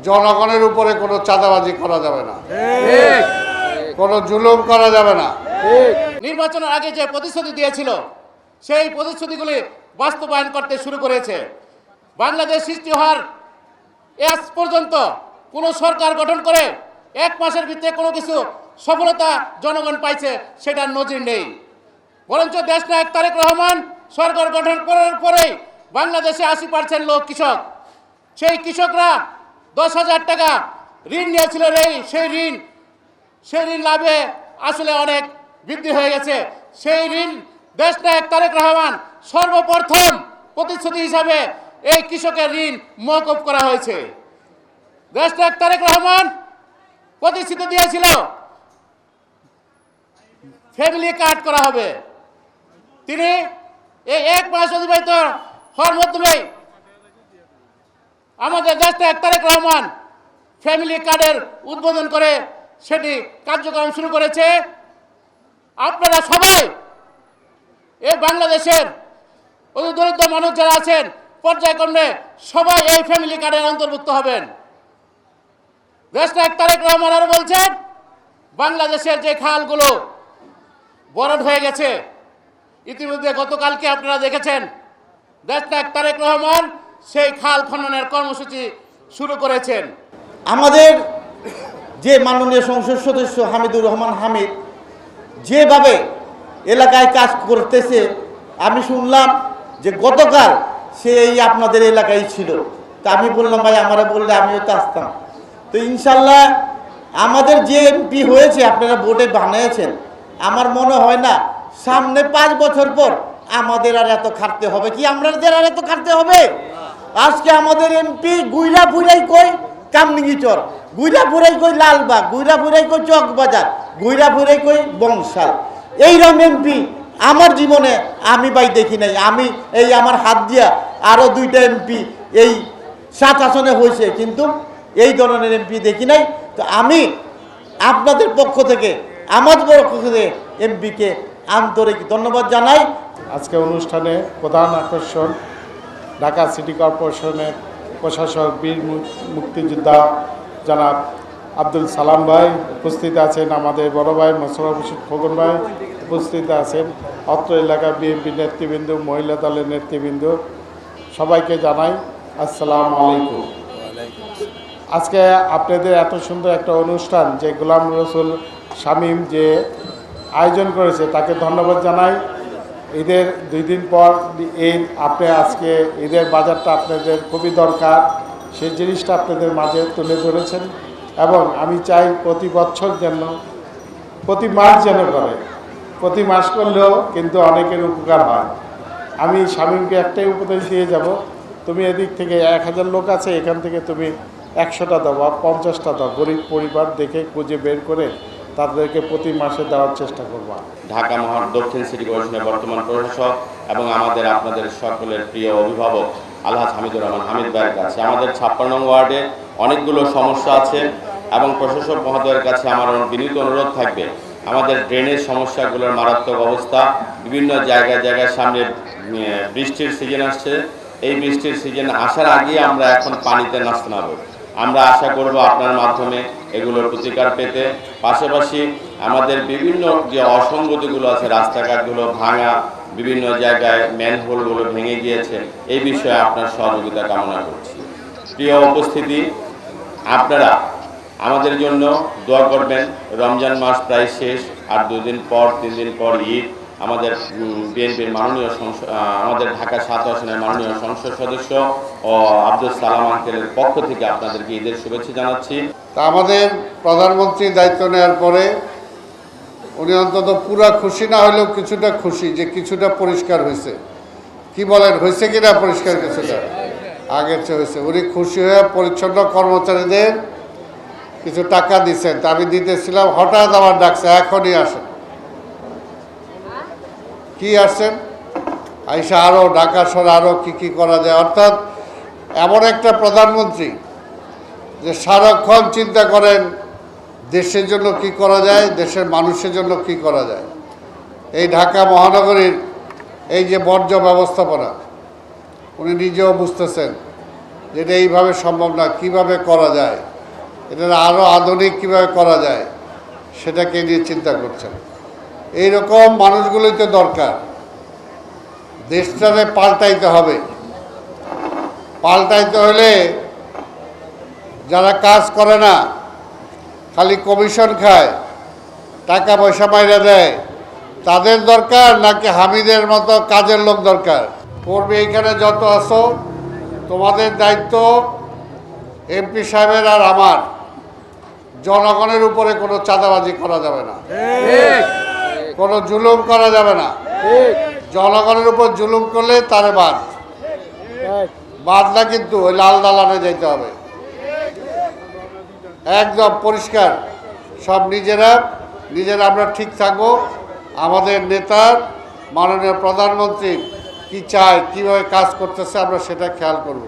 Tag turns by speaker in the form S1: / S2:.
S1: জনগণের উপরে কোনো চাঁদাবাজি করা যাবে না, কোনো জুলুম করা যাবে না।
S2: নির্বাচনের আগে যে প্রতিশ্রুতি দিয়েছিল সেই প্রতিশ্রুতিগুলি বাস্তবায়ন করতে শুরু করেছে। বাংলাদেশ সৃষ্টি হওয়ার আজ পর্যন্ত কোনো সরকার গঠন করে 1 মাসের ভিতরে কোনো কিছু সফলতা জনগণ পাইছে সেটার নজির নেই। বরঞ্চ দেশনায়ক তারেক রহমান সরকার গঠন করার পরেই বাংলাদেশে 80% লোক কৃষক। সেই কৃষকরা 10,000 টাকা ঋণ নিয়েছিল, সেই ঋণ লাভে আসলে অনেক বৃদ্ধি হয়ে গেছে। সেই ঋণ দেশনায়ক তারেক রহমান সর্বপ্রথম প্রতিশ্রুতি হিসাবে এই কৃষকের ঋণ মওকুফ করা হয়েছে। দেশনায়ক তারেক রহমান প্রতিশ্রুতি দিয়েছিল ফ্যামিলি কার্ড করা হবে। তিনি এই 1 মাস অতিবাহিত হওয়ার মাধ্যমেই আমাদের দেশনায়ক তারেক রহমান ফ্যামিলি কার্ডের উদ্বোধন করে সেটি কার্যক্রম শুরু করেছে। আপনারা সবাই এই বাংলাদেশের অতি দরিদ্র মানুষ যারা আছেন পর্যায়ক্রমে সবাই এই ফ্যামিলি কার্ডের অন্তর্ভুক্ত হবেন। দেশনায়ক তারেক রহমান আরো বলছেন বাংলাদেশের যে খালগুলো বরড হয়ে গেছে, ইতিমধ্যে গতকালকে আপনারা দেখেছেন দেশনায়ক তারেক রহমান সেই খাল খননের কর্মসূচি শুরু করেছেন।
S3: আমাদের যে মাননীয় সংসদ সদস্য হামিদুর রহমান হামিদ যেভাবে এলাকায় কাজ করতেছে, আমি শুনলাম যে গতকাল সে এই আপনাদের এলাকায় ছিল। তা আমি বললাম ভাই আমারা বললে আমিও তো আসতাম। তো ইনশাল্লাহ আমাদের যে এমপি হয়েছে আপনারা ভোটে বানিয়েছেন, আমার মনে হয় না সামনে 5 বছর পর আমাদের আর এত খাটতে হবে। কি আমাদের আর এত খাটতে হবে? আজকে আমাদের এমপি গুইরা ফুরাই কই কামনিঙ্গিচর, গুইরা ফুরাই কই লালবাগ, গুইরা ফুরাই কই চকবাজার, গুইরা ফুরাই কই বংশাল। এইরকম এমপি আমার জীবনে আমি ভাই দেখি নাই। আমি এই আমার হাত দিয়া আরও 2টা এমপি এই 7 আসনে হয়েছে, কিন্তু এই ধরনের এমপি দেখি নাই। তো আমি আপনাদের পক্ষ থেকে আমার পক্ষ থেকে এমপিকে আন্তরিক ধন্যবাদ জানাই।
S4: আজকে অনুষ্ঠানে প্রধান আকর্ষণ ঢাকা সিটি কর্পোরেশনের প্রশাসক বীর মুক্তিযোদ্ধা জনাব আব্দুল সালাম ভাই উপস্থিত আছেন, আমাদের বড় ভাই মোশাররফ হোসেন খোকন ভাই উপস্থিত আছেন, অত্র এলাকার বিএনপি নেতৃবৃন্দ, মহিলা দলের নেতৃবৃন্দ, সবাইকে জানাই আসসালামু আলাইকুম। আজকে আপনাদের এত সুন্দর একটা অনুষ্ঠান যে গোলাম রসুল শামীম যে আয়োজন করেছে তাকে ধন্যবাদ জানাই। ঈদের 2 দিন পর ঈদ, আপনি আজকে ঈদের বাজারটা আপনাদের খুবই দরকার, সেই জিনিসটা আপনাদের মাঝে তুলে ধরেছেন। এবং আমি চাই প্রতি বছর যেন প্রতি মাস যেন করে, প্রতি মাস করলেও কিন্তু অনেকের উপকার হয়। আমি শামীমকে একটাই উপদেশ দিয়ে যাব, তুমি এদিক থেকে 1000 লোক আছে, এখান থেকে তুমি 100টা দাও বা 50টা দাও, গরিব পরিবার দেখে খুঁজে বের করে তাদেরকে প্রতি মাসে দেওয়ার চেষ্টা করব।
S5: ঢাকা মহানগর দক্ষিণ সিটি কর্পোরেশনের বর্তমান প্রশাসক এবং আপনাদের সকলের প্রিয় অভিভাবক আলহাজ হামিদুর রহমান হামিদ ভাইয়ের কাছে আমাদের 56 নং ওয়ার্ডে অনেকগুলো সমস্যা আছে এবং প্রশাসক মহোদয়ের কাছে আমার বিনীত অনুরোধ থাকবে, আমাদের ড্রেনেজ সমস্যাগুলোর মারাত্মক অবস্থা, বিভিন্ন জায়গায় সামনে বৃষ্টির সিজন আসছে, এই বৃষ্টির সিজন আসার আগে আমরা এখন পানিতে নাস্তানাবো। আমরা আশা করব আপনার মাধ্যমে এগুলোর প্রতিকার পেতে। পাশাপাশি আমাদের বিভিন্ন যে অসঙ্গতিগুলো আছে, রাস্তাঘাটগুলো ভাঙা, বিভিন্ন জায়গায় ম্যানহোলগুলো ভেঙে গিয়েছে, এই বিষয়ে আপনার সহযোগিতা কামনা করছি। প্রিয় উপস্থিতি, আপনারা আমাদের জন্য দোয়া করবেন। রমজান মাস প্রায় শেষ, আর 2 দিন পর 3 দিন পর ঈদ। আমাদের বিএনপির মাননীয় আমাদের ঢাকা 7 আসনের মাননীয় সংসদ সদস্য ও আব্দুল সালাম আঙ্কেলের পক্ষ থেকে আপনাদেরকে ঈদের শুভেচ্ছা জানাচ্ছি।
S1: তা আমাদের প্রধানমন্ত্রী দায়িত্ব নেওয়ার পরে উনি অন্তত পুরা খুশি না হলেও কিছুটা খুশি যে কিছুটা পরিষ্কার হয়েছে। কি বলেন, হয়েছে কিনা পরিষ্কার? কিছুটা আগের চেয়ে হয়েছে। উনি খুশি হয়ে পরিচ্ছন্ন কর্মচারীদের কিছু টাকা দিচ্ছেন। তা আমি দিতেছিলাম, হঠাৎ আমার ডাকছে, এখনই আসেন। কি আসছেন? আইসা আরও ঢাকা শহরে আরও কী করা যায়। অর্থাৎ এমন একটা প্রধানমন্ত্রী যে সারাক্ষণ চিন্তা করেন দেশের জন্য কি করা যায়, দেশের মানুষের জন্য কি করা যায়। এই ঢাকা মহানগরীর এই যে বর্জ্য ব্যবস্থাপনা, উনি নিজেও বুঝতেছেন যেটা এইভাবে সম্ভব না, কিভাবে করা যায়, এটা আরও আধুনিক কিভাবে করা যায় সেটাকে নিয়ে চিন্তা করছেন। এইরকম মানুষগুলোই তো দরকার। দেশটাকে পাল্টাইতে হবে। পাল্টাইতে হলে যারা কাজ করে না, খালি কমিশন খায়, টাকা পয়সা মাইরা দেয়, তাদের দরকার নাকি হামিদের মতো কাজের লোক দরকার? কর্মী এইখানে যত আছো, তোমাদের দায়িত্ব এমপি সাহেবের আর আমার, জনগণের উপরে কোনো চাঁদাবাজি করা যাবে না, কোনো জুলুম করা যাবে না। জনগণের উপর জুলুম করলে তারে বাদ না, কিন্তু ওই লাল দালানে যেতে হবে। একদম পরিষ্কার সব নিজেরা আমরা ঠিক থাকবো। আমাদের নেতার মাননীয় প্রধানমন্ত্রী কি চায়, কীভাবে কাজ করতেছে, আমরা সেটা খেয়াল করব।